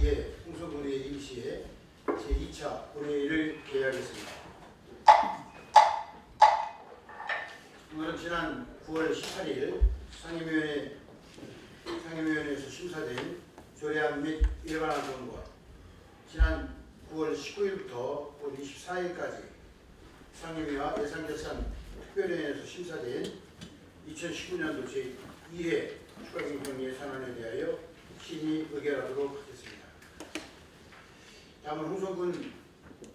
제2회 홍성군의 임시회 제2차 본회의를 개회하겠습니다. 오늘은 지난 9월 18일 상임위원회에서 심사된 조례안 및 일반안 건과 지난 9월 19일부터 올 24일까지 상임위와 예산결산 특별위원회에서 심사된 2019년도 제2회 추가경정 예산안에 대하여 심의 의결하도록 하겠습니다. 다음은 홍성군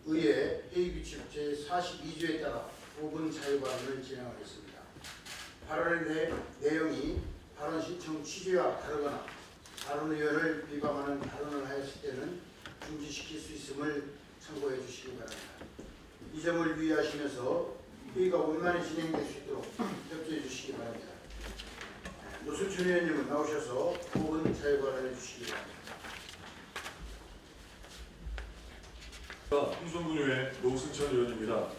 의회 회의규칙 제42조에 따라 5분 자유 발언을 진행하겠습니다. 발언의 내용이 발언 신청 취지와 다르거나 다른 의원을 비방하는 발언을 하였을 때는 중지시킬 수 있음을 참고해 주시기 바랍니다. 이 점을 유의하시면서 회의가 원만히 진행될 수 있도록 협조해 주시기 바랍니다. 노승춘 의원님은 나오셔서 5분 자유 발언해 주시기 바랍니다. 홍성군의회 노승천 의원입니다.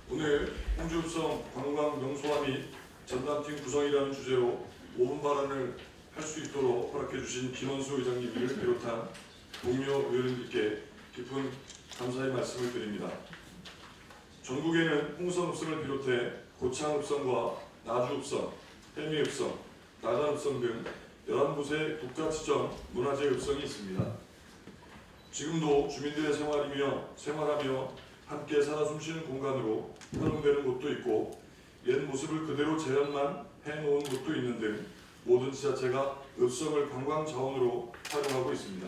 오늘 홍주읍성 관광 명소화 및 전담팀 구성이라는 주제로 5분 발언을 할 수 있도록 허락해 주신 김원수 의장님을 비롯한 동료 의원님들께 깊은 감사의 말씀을 드립니다. 전국에는 홍성읍성을 비롯해 고창읍성과 나주읍성, 해미읍성, 나단읍성 등 11곳의 국가지정 문화재 읍성이 있습니다. 지금도 주민들의 생활하며 함께 살아 숨쉬는 공간으로 활용되는 곳도 있고 옛 모습을 그대로 재현만 해놓은 곳도 있는 등 모든 지자체가 읍성을 관광 자원으로 활용하고 있습니다.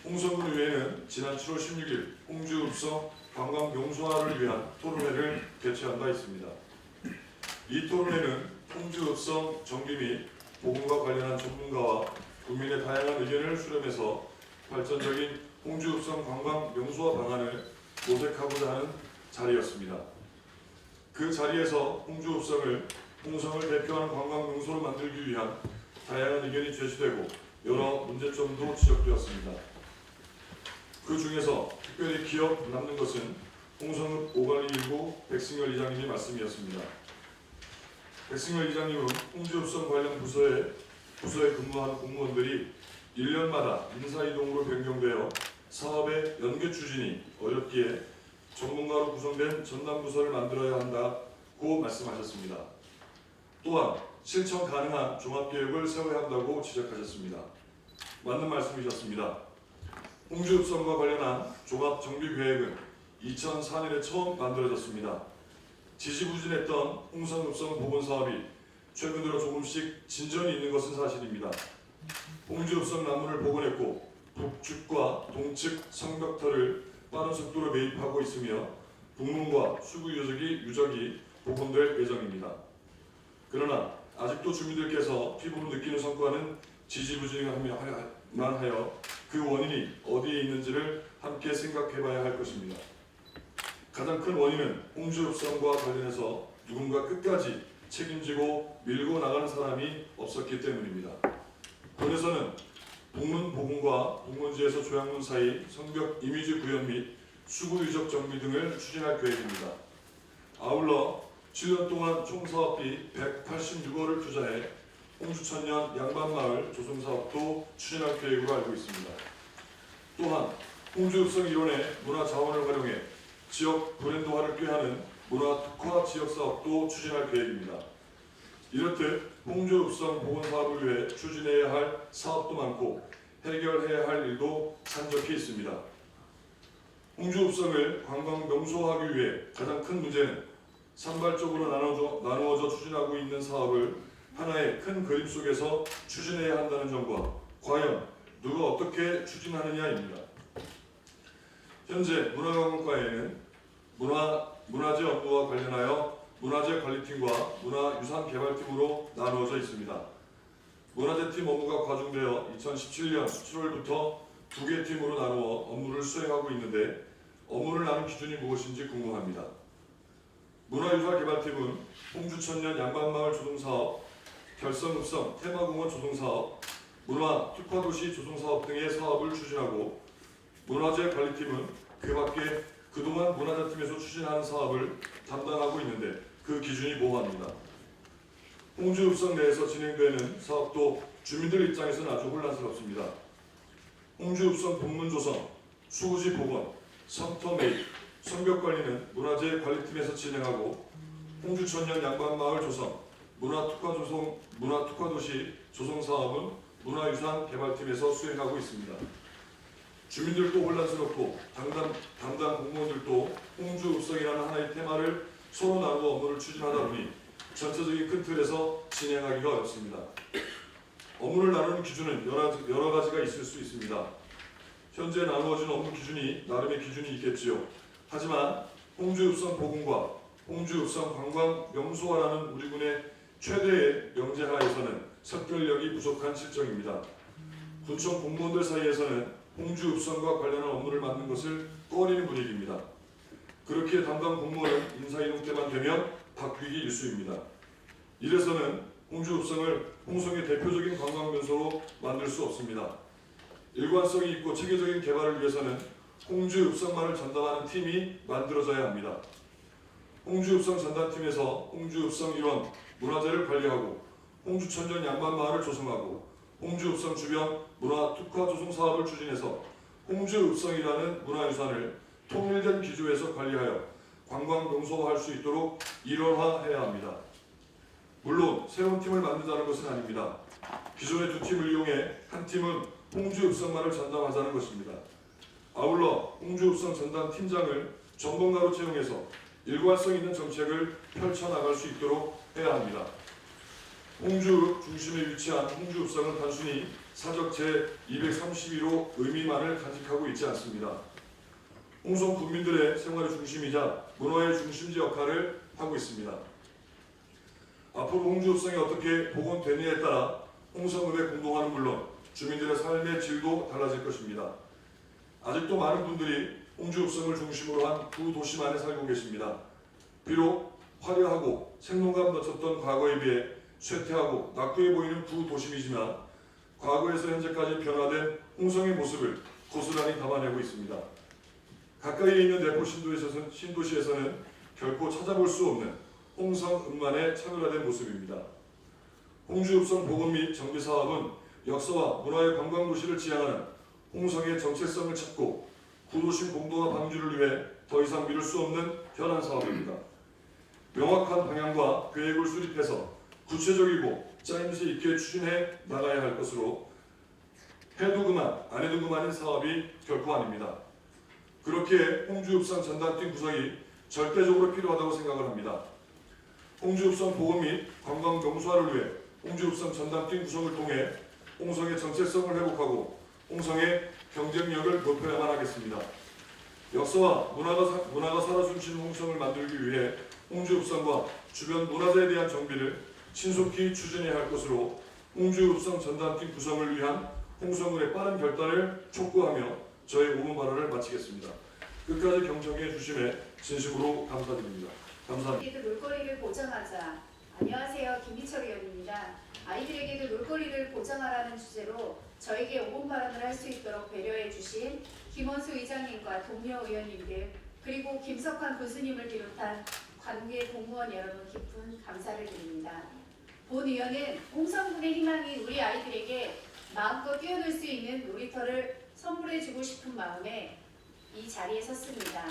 홍성군 의회는 지난 7월 16일 홍주 읍성 관광 명소화를 위한 토론회를 개최한 바 있습니다. 이 토론회는 홍주 읍성 정비 및 보건과 관련한 전문가와 국민의 다양한 의견을 수렴해서 발전적인 홍주 읍성 관광 명소화 방안을 모색하고자 하는 자리였습니다. 그 자리에서 홍주 읍성을 홍성을 대표하는 관광 명소로 만들기 위한 다양한 의견이 제시되고 여러 문제점도 지적되었습니다. 그 중에서 특별히 기억 남는 것은 홍성읍 5관리1부 백승열 이장님의 말씀이었습니다. 백승열 이장님은 홍주읍성 관련 부서에 근무하는 공무원들이 1년마다 인사이동으로 변경되어 사업의 연계 추진이 어렵기에 전문가로 구성된 전담부서를 만들어야 한다고 말씀하셨습니다. 또한 실천 가능한 종합계획을 세워야 한다고 지적하셨습니다. 맞는 말씀이셨습니다. 홍주읍성과 관련한 종합정비계획은 2004년에 처음 만들어졌습니다. 지지부진했던 홍성읍성 복원사업이 최근 들어 조금씩 진전이 있는 것은 사실입니다. 홍주읍성 남문을 복원했고 북측과 동측 성벽터를 빠른 속도로 매입하고 있으며 북문과 수구 유적이 복원될 예정입니다. 그러나 아직도 주민들께서 피부로 느끼는 성과는 지지부진만 하여 그 원인이 어디에 있는지를 함께 생각해봐야 할 것입니다. 가장 큰 원인은 홍주읍성과 관련해서 누군가 끝까지 책임지고 밀고 나가는 사람이 없었기 때문입니다. 본에서는 북문 복원과 북문지에서 조양문 사이 성벽 이미지 구현 및 수구 유적 정비 등을 추진할 계획입니다. 아울러 7년 동안 총 사업비 186억을 투자해 홍주천년 양반마을 조성 사업도 추진할 계획으로 알고 있습니다. 또한 홍주읍성 일원의 문화 자원을 활용해 지역 브랜드화를 꾀하는 문화 특화 지역 사업도 추진할 계획입니다. 이렇듯 홍주읍성 복원 사업을 위해 추진해야 할 사업도 많고 해결해야 할 일도 산적해 있습니다. 홍주읍성을 관광 명소화하기 위해 가장 큰 문제는 산발적으로 나누어져 추진하고 있는 사업을 하나의 큰 그림 속에서 추진해야 한다는 점과 과연 누가 어떻게 추진하느냐입니다. 현재 문화관광과에는 문화재 업무와 관련하여 문화재 관리팀과 문화유산개발팀으로 나누어져 있습니다. 문화재팀 업무가 과중되어 2017년 7월부터 2개 팀으로 나누어 업무를 수행하고 있는데 업무를 나눈 기준이 무엇인지 궁금합니다. 문화유산개발팀은 홍주천년 양반마을 조성사업, 결성읍성 테마공원 조성사업, 문화특화도시 조성사업 등의 사업을 추진하고 문화재 관리팀은 그 밖에 그동안 문화재팀에서 추진하는 사업을 담당하고 있는데 그 기준이 모호합니다. 홍주읍성 내에서 진행되는 사업도 주민들 입장에서는 아주 혼란스럽습니다. 홍주읍성 동문 조성, 수부지 복원, 성터 매입, 성벽 관리는 문화재 관리팀에서 진행하고 홍주천년 양반마을 조성, 문화특화도시 조성 사업은 문화유산 개발팀에서 수행하고 있습니다. 주민들도 혼란스럽고 담당 공무원들도 홍주읍성이라는 하나의 테마를 서로 나누어 업무를 추진하다 보니 전체적인 큰 틀에서 진행하기가 어렵습니다. 업무를 나누는 기준은 여러 가지가 있을 수 있습니다. 현재 나누어진 업무 기준이 나름의 기준이 있겠지요. 하지만 홍주읍성 복원과 홍주읍성 관광 명소화라는 우리 군의 최대의 명제하에서는 섭결력이 부족한 실정입니다. 군청 공무원들 사이에서는 홍주읍성과 관련한 업무를 맡는 것을 꺼리는 분위기입니다. 그렇게 담당 공무원은 인사이동 때만 되면 바뀌기 일쑤입니다. 이래서는 홍주읍성을 홍성의 대표적인 관광명소로 만들 수 없습니다. 일관성이 있고 체계적인 개발을 위해서는 홍주읍성만을 전담하는 팀이 만들어져야 합니다. 홍주읍성 전담팀에서 홍주읍성 일원 문화재를 관리하고 홍주천년 양반마을을 조성하고 홍주읍성 주변 문화특화 조성 사업을 추진해서 홍주읍성이라는 문화유산을 통일된 기조에서 관리하여 관광명소화할 수 있도록 일원화해야 합니다. 물론 새로운 팀을 만든다는 것은 아닙니다. 기존의 두 팀을 이용해 한 팀은 홍주읍성만을 전담하자는 것입니다. 아울러 홍주읍성 전담 팀장을 전문가로 채용해서 일관성 있는 정책을 펼쳐나갈 수 있도록 해야 합니다. 홍주 중심에 위치한 홍주읍성은 단순히 사적 제232호 의미만을 간직하고 있지 않습니다. 홍성 국민들의 생활의 중심이자 문화의 중심지 역할을 하고 있습니다. 앞으로 홍주읍성이 어떻게 복원되느냐에 따라 홍성읍의 공동화는 물론 주민들의 삶의 질도 달라질 것입니다. 아직도 많은 분들이 홍주읍성을 중심으로 한 두 도시만에 살고 계십니다. 비록 화려하고 생동감 넘쳤던 과거에 비해 쇠퇴하고 낙후해 보이는 두 도심이지만 과거에서 현재까지 변화된 홍성의 모습을 고스란히 담아내고 있습니다. 가까이에 있는 내포 신도시에서는 결코 찾아볼 수 없는 홍성읍만의 차별화된 모습입니다. 홍주읍성 복원 및 정비 사업은 역사와 문화의 관광도시를 지향하는 홍성의 정체성을 찾고 구도심 공동화 방지를 위해 더 이상 미룰 수 없는 현안 사업입니다. 명확한 방향과 계획을 수립해서 구체적이고 짜임새 있게 추진해 나가야 할 것으로 해도 그만 안 해도 그만인 사업이 결코 아닙니다. 그렇게 홍주읍성 전담팀 구성이 절대적으로 필요하다고 생각을 합니다. 홍주읍성 복원 및 관광 명소화를 위해 홍주읍성 전담팀 구성을 통해 홍성의 정체성을 회복하고 홍성의 경쟁력을 높여야만 하겠습니다. 역사와 문화가 살아 숨쉬는 홍성을 만들기 위해 홍주읍성과 주변 문화재에 대한 정비를 신속히 추진해야 할 것으로 홍주읍성 전담팀 구성을 위한 홍성군의 빠른 결단을 촉구하며 저의 5분 발언을 마치겠습니다. 끝까지 경청해 주심에 진심으로 감사드립니다. 감사합니다. 아이들에게도 놀거리를 보장하자. 안녕하세요, 김미철 의원입니다. 아이들에게도 놀거리를 보장하라는 주제로 저에게 5분 발언을 할 수 있도록 배려해 주신 김원수 의장님과 동료 의원님들 그리고 김석환 교수님을 비롯한 관계 공무원 여러분 깊은 감사를 드립니다. 본 의원은 홍성군의 희망이 우리 아이들에게 마음껏 뛰어놀 수 있는 놀이터를 선물해주고 싶은 마음에 이 자리에 섰습니다.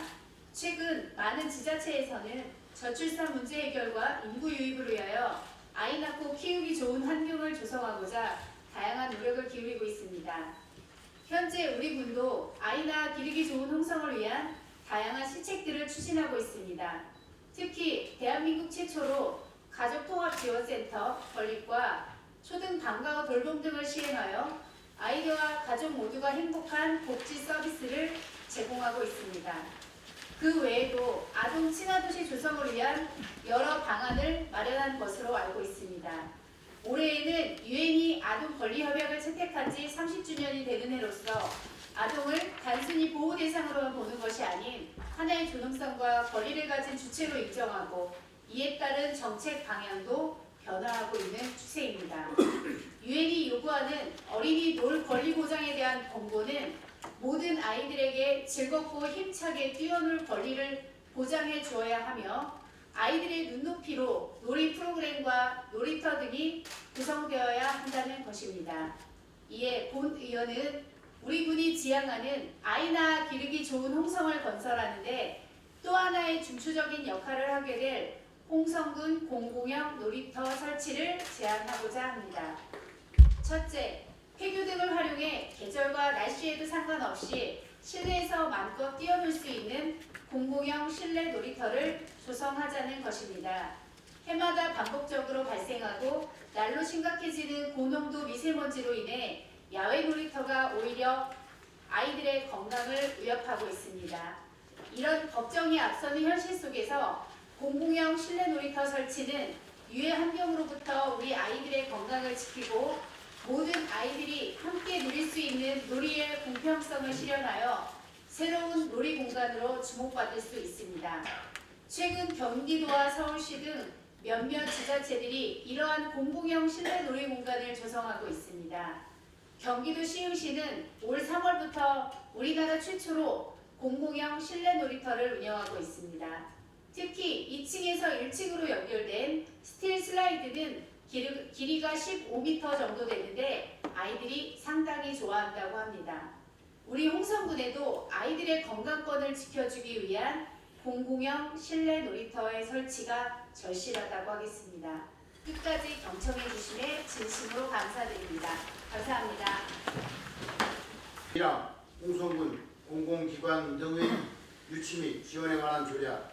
최근 많은 지자체에서는 저출산 문제 해결과 인구 유입을 위하여 아이 낳고 키우기 좋은 환경을 조성하고자 다양한 노력을 기울이고 있습니다. 현재 우리 군도 아이 낳아 기르기 좋은 홍성을 위한 다양한 시책들을 추진하고 있습니다. 특히 대한민국 최초로 가족통합지원센터 건립과 초등 방과후 돌봄 등을 시행하여 아이들과 가족 모두가 행복한 복지 서비스를 제공하고 있습니다. 그 외에도 아동 친화도시 조성을 위한 여러 방안을 마련한 것으로 알고 있습니다. 올해에는 유엔이 아동 권리 협약을 채택한 지 30주년이 되는 해로서 아동을 단순히 보호 대상으로만 보는 것이 아닌 하나의 존엄성과 권리를 가진 주체로 인정하고 이에 따른 정책 방향도 변화하고 있는 추세입니다. 유엔이 요구하는 어린이 놀 권리 보장에 대한 권고는 모든 아이들에게 즐겁고 힘차게 뛰어놀 권리를 보장해 주어야 하며 아이들의 눈높이로 놀이 프로그램과 놀이터 등이 구성되어야 한다는 것입니다. 이에 본 의원은 우리 군이 지향하는 아이나 기르기 좋은 홍성을 건설하는데 또 하나의 중추적인 역할을 하게 될 홍성군 공공형 놀이터 설치를 제안하고자 합니다. 첫째, 폐교 등을 활용해 계절과 날씨에도 상관없이 실내에서 마음껏 뛰어놀 수 있는 공공형 실내 놀이터를 조성하자는 것입니다. 해마다 반복적으로 발생하고 날로 심각해지는 고농도 미세먼지로 인해 야외 놀이터가 오히려 아이들의 건강을 위협하고 있습니다. 이런 걱정이 앞서는 현실 속에서 공공형 실내 놀이터 설치는 유해 환경으로부터 우리 아이들의 건강을 지키고 모든 아이들이 함께 누릴 수 있는 놀이의 공평성을 실현하여 새로운 놀이 공간으로 주목받을 수 있습니다. 최근 경기도와 서울시 등 몇몇 지자체들이 이러한 공공형 실내 놀이 공간을 조성하고 있습니다. 경기도 시흥시는 올 3월부터 우리나라 최초로 공공형 실내 놀이터를 운영하고 있습니다. 특히 2층에서 1층으로 연결된 스틸 슬라이드는 길이가 15m 정도 되는데 아이들이 상당히 좋아한다고 합니다. 우리 홍성군에도 아이들의 건강권을 지켜주기 위한 공공형 실내 놀이터의 설치가 절실하다고 하겠습니다. 끝까지 경청해 주심에 진심으로 감사드립니다. 감사합니다. 1항 홍성군 공공기관 등의 유치 및 지원에 관한 조례안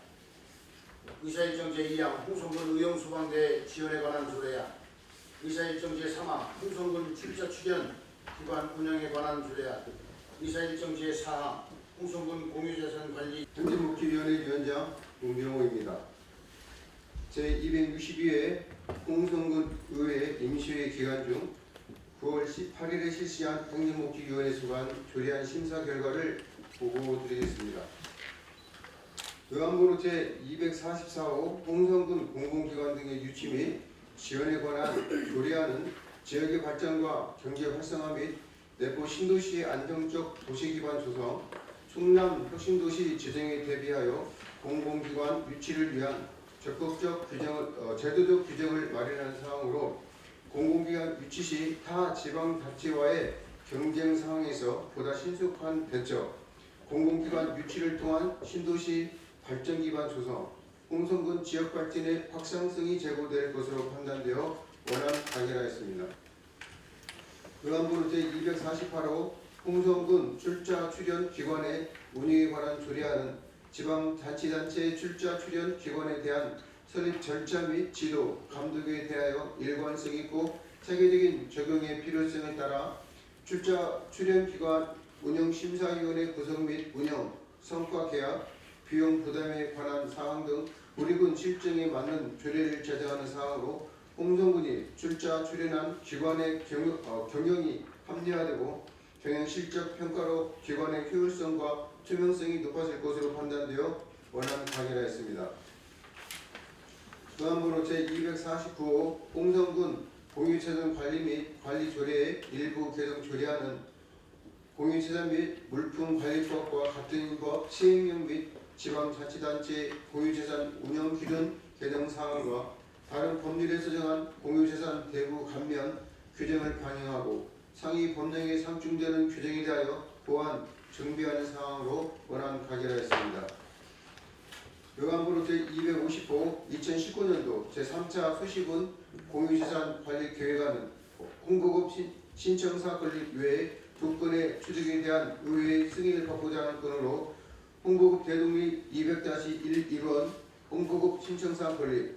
의사일정 제2항 홍성군 의용소방대 지원에 관한 조례안 의사일정 제3항 홍성군 출자 출연 기관 운영에 관한 조례안 의사일정 제4항 홍성군 공유재산관리 행정복지위원회 위원장 문병호입니다. 제262회 홍성군 의회 임시회 기간 중 9월 18일에 실시한 행정복지위원회 소관 조례안 심사 결과를 보고드리겠습니다. 의안부로 제244호 홍성군 공공기관 등의 유치 및 지원에 관한 조례안은 지역의 발전과 경제 활성화 및 내포 신도시의 안정적 도시기반 조성, 충남 혁신도시 지정에 대비하여 공공기관 유치를 위한 적극적 제도적 규정을 마련한 사항으로 공공기관 유치 시 타 지방자치와의 경쟁 상황에서 보다 신속한 대처, 공공기관 유치를 통한 신도시 발전 기반 조성, 홍성군 지역 발전의 확장성이 제고될 것으로 판단되어 원안 가결하였습니다. 의안부로 제248호 홍성군 출자 출연 기관의 운영에 관한 조례안은 지방자치단체의 출자 출연 기관에 대한 설립 절차 및 지도, 감독에 대하여 일관성 있고 체계적인 적용의 필요성에 따라 출자 출연 기관 운영심사위원회 구성 및 운영, 성과 계약, 비용 부담에 관한 사항 등 우리군 실정에 맞는 조례를 제정하는 사항으로 홍성군이 출자 출연한 기관의 경영이 합리화되고 경영 실적 평가로 기관의 효율성과 투명성이 높아질 것으로 판단되어 원안 가결하였습니다. 의안부로 제249호 홍성군 공유재산 관리 및 관리 조례의 일부 개정 조례안은 공유재산 및 물품관리법과 같은 법 시행령 및 지방자치단체 공유재산 운영 기준 개정 사항과 다른 법률에서 정한 공유재산 대부 감면 규정을 반영하고 상위 법령에 상충되는 규정에 대하여 보완, 정비하는 사항으로 원안 가결하였습니다. 의안부로 제250호 2019년도 제3차 수시분 공유재산 관리 계획안은 홍보급 신청사 건립 외에 두 건의 추적에 대한 의회의 승인을 받고자 하는 건으로 홍보급 대동리 200-1원 홍보급 신청사 건립,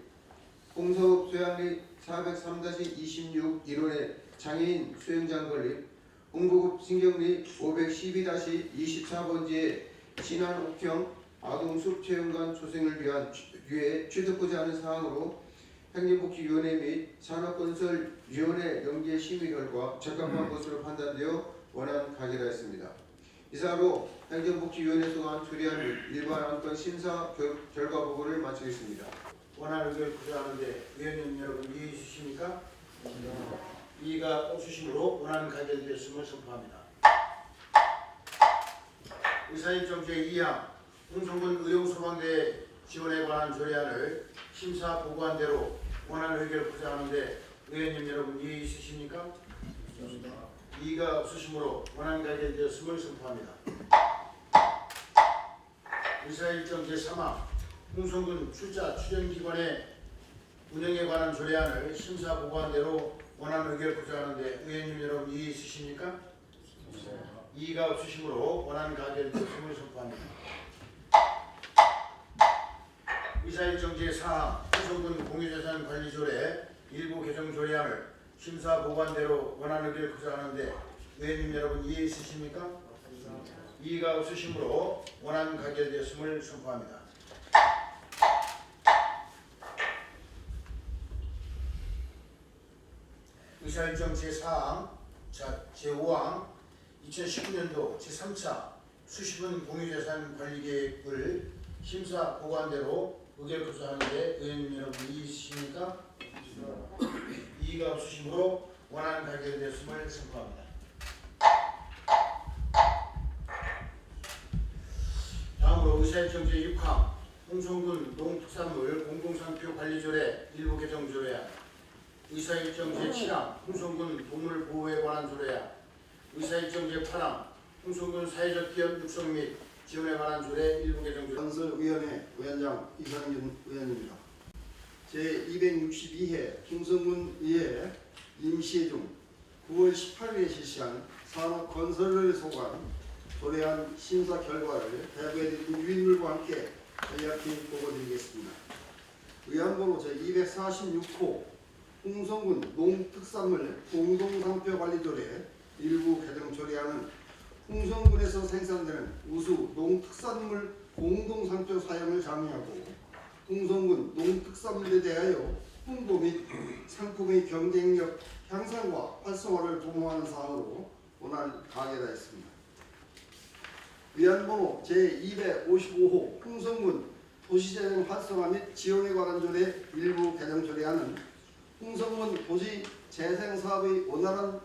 홍서급 소양리 403-26 1원의 장애인 수영장 건립, 홍보급 신경리 512-24번지의 신안옥형 아동숲체험관 조성을 위해 취득하지 않은 사항으로 행정복지위원회 및 산업건설위원회 연계 심의 결과 적합한 것으로 판단되어 원안 가결하였습니다. 이사로 행정복지위원회 소관 조례안 및 일반 안건 심사 결과 보고를 마치겠습니다. 원안 의결 구조하는데 위원님 여러분 이해해 주십니까? 이의가 없으시므로 원안 가결되었음을 선포합니다. 의사일정 제2항 홍성군 의용소방대 지원에 관한 조례안을 심사 보고한 대로 원안 의결을 하는데 의원님 여러분 이의 있으십니까? 이의가 없으시므로 원안 가결되었음을 선포합니다. 의사일정 제3화 홍성군 출자 추정기관의 운영에 관한 조례안을 심사 보고한 대로 원안 의결을 구성하는데 의원님 여러분 이의 있으십니까? 이의가 없으시므로 원안 가결되었음을 선포합니다. 의사일정 제4항 홍성군 공유재산 관리조례 일부 개정 조례안을 심사 보고한 대로 원안 의결을 구성하는데 의원님 여러분 이의 있으십니까? 이의가 없으시므로 원안 가결되었음을 선포합니다. 의사일정 제4항, 제5항 2019년도 제3차 수시분 공유재산 관리계획을 심사 보고한 대로 의결 구성하는데 의원님 여러분 이의 있으십니까? 이의가 없으시므로 원안 가결되었음을 선포합니다. 다음으로 의사일정 제6항 홍성군 농특산물 공동상표 관리조례 일부 개정 조례안, 의사일정 제7항 홍성군 동물보호에 관한 조례안, 의사일정 제8항 홍성군 사회적 기업 육성 및 지원에 관한 조례 일부 개정 조례. 건설위원회 위원장 이상균 의원입니다. 제262회 홍성군의회 임시회 중 9월 18일에 실시한 산업건설을 소관 조례안 심사 결과를 대부해드린 유인물과 함께 간략히 보고드리겠습니다. 의안번호 제246호 홍성군 농특산물 공동상표관리조례 일부 개정 조례안은 홍성군에서 생산되는 우수 농특산물 공동상표 사용을 장려하고 홍성군 농특산물에 대하여 홍보 및 상품의 경쟁력 향상과 활성화를 도모하는 사항으로 원안 가결하였습니다. 위안번호 제255호 홍성군 도시재생 활성화 및 지원에 관한 조례 일부 개정 조례안은 홍성군 도시재생사업의 원활한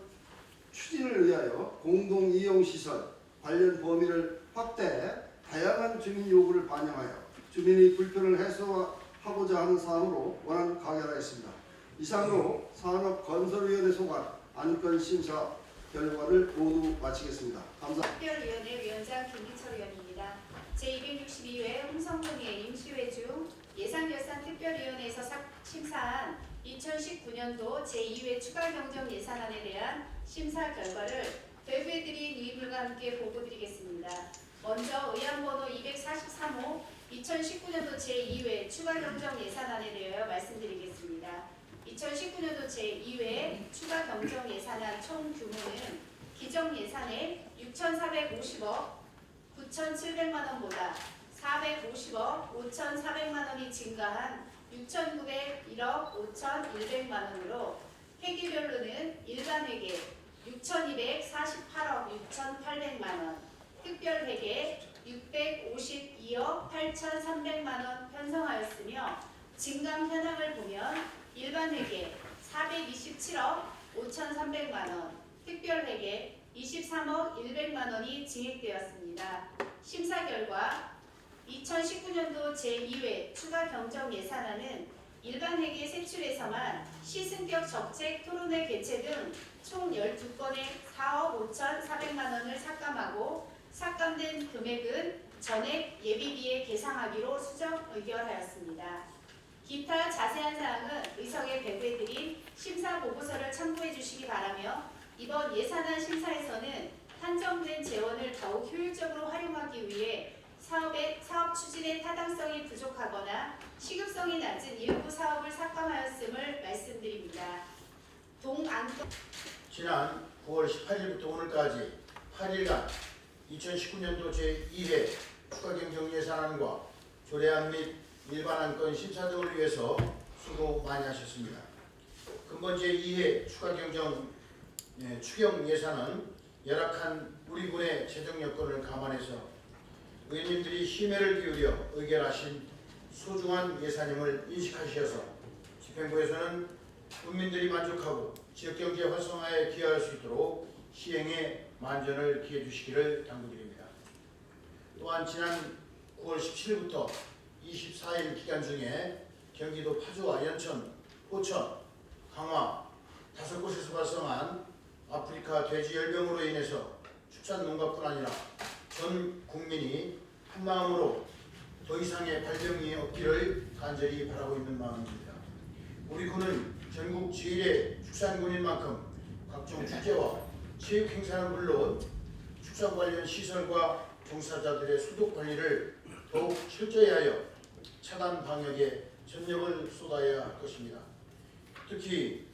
추진을 위하여 공동이용시설 관련 범위를 확대해 다양한 주민 요구를 반영하여 주민의 불편을 해소하고자 하는 사항으로 원안 가결하였습니다. 이상으로 산업건설위원회 소관 안건심사 결과를 모두 마치겠습니다. 감사합니다. 특별위원회 위원장 김기철 의원입니다. 제262회 홍성군의회 임시회 중 예산결산특별위원회에서 심사한 2019년도 제2회 추가경정 예산안에 대한 심사 결과를 배부해드린 의무과 함께 보고드리겠습니다. 먼저 의안번호 243호 2019년도 제2회 추가경정 예산안에 대하여 말씀드리겠습니다. 2019년도 제2회 추가경정 예산안 총 규모는 기정 예산의 6,450억 9,700만 원보다 450억 5,400만 원이 증가한 6,901억 5,100만 원으로 회계별로는 일반회계 6,248억 6,800만 원, 특별회계 652억 8,300만 원 편성하였으며 증감 현황을 보면 일반회계 427억 5,300만 원, 특별회계 23억 100만 원이 증액되었습니다. 심사 결과 2019년도 제2회 추가 경정 예산안은 일반회계 세출에서만 시승격 적책 토론회 개최 등 총 12건의 4억 5,400만 원을 삭감하고 삭감된 금액은 전액 예비비에 계상하기로 수정 의결하였습니다. 기타 자세한 사항은 의석에 배부해드린 심사보고서를 참고해 주시기 바라며 이번 예산안 심사에서는 한정된 재원을 더욱 효율적으로 활용하기 위해 사업 추진의 타당성이 부족하거나 시급성이 낮은 일부 사업을 삭감하였음을 말씀드립니다. 지난 9월 18일부터 오늘까지 8일간 2019년도 제2회 추가경정 예산안과 조례안 및 일반안건 심사 등을 위해서 수고 많이 하셨습니다. 근본 제2회 추경 예산은 열악한 우리 군의 재정 여건을 감안해서 의원님들이 심혈을 기울여 의결하신 소중한 예산임을 인식하셔서 집행부에서는 국민들이 만족하고 지역경제 활성화에 기여할 수 있도록 시행에 만전을 기해 주시기를 당부드립니다. 또한 지난 9월 17일부터 24일 기간 중에 경기도 파주와 연천, 포천, 강화 5곳에서 발생한 아프리카 돼지열병으로 인해서 축산농가뿐 아니라 전 국민이 한마음으로 더 이상의 발병이 없기를 간절히 바라고 있는 마음입니다. 우리 군은 전국 제1의 축산군인 만큼 각종 축제와 체육 행사는 물론 축산 관련 시설과 종사자들의 소독 관리를 더욱 철저히 하여 차단 방역에 전력을 쏟아야 할 것입니다. 특히